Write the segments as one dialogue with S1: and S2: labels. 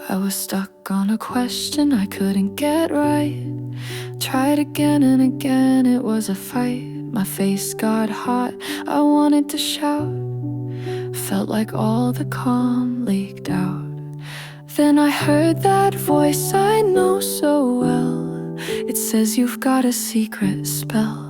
S1: I was stuck on a question I couldn't get right. Tried again and again, it was a fight. My face got hot, I wanted to shout. Felt like all the calm leaked out. Then I heard that voice I know so well. It says you've got a secret spell.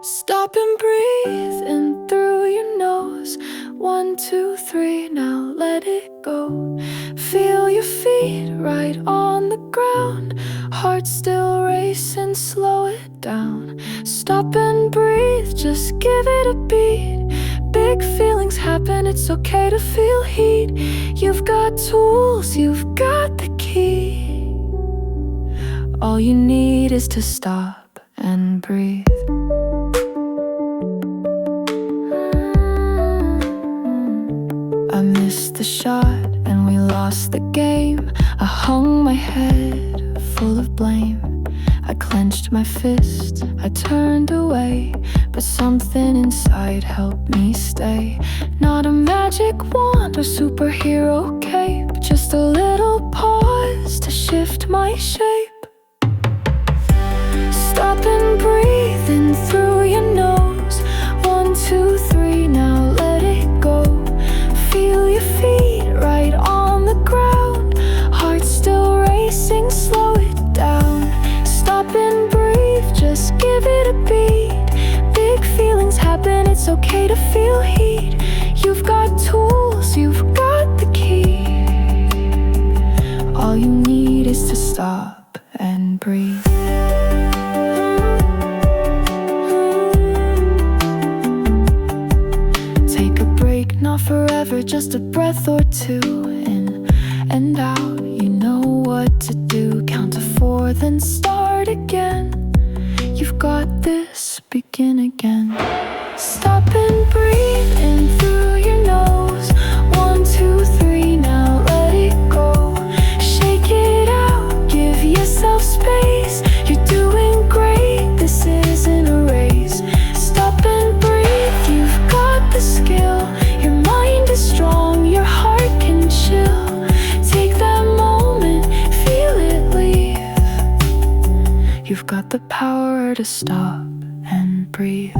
S1: Stop and breathe in through your nose. 1, 2, 3, now let it go. Feel your feet right on the ground. Heart still racing, slow it down. Stop and breathe, just give it a beat. Big feelings happen, it's okay to feel heat. You've got tools, you've got the key. All you need is to stop and breathe. I missed the shot and we lost the game. I hung my head full of blame. I clenched my fist, I turned away, but something inside helped me stay. Not a magic wand or superhero cape, just a little pause to shift my shape. Stop and breathe in through your nose. 1, 2, 3, now let it go. Feel your feet right on the ground. Heart still racing, slow it down. Stop and breathe, just give it a beat. Big feelings happen, it's okay to feel heat. You've got tools, you've got the key. All you need is to stop and breathe. Take a break, not forever, just a breath or two. In and out, you know what to do. Count to 4, then start again. You've got this, begin again. Stop and breathe in through your nose. 1, 2, 3, now let it go. Shake it out, give yourself space. You're doing great, this isn't a race. Stop and breathe, you've got the skill. Your mind is strong, your heart can chill. Take that moment, feel it leave. You've got the power to stop and breathe.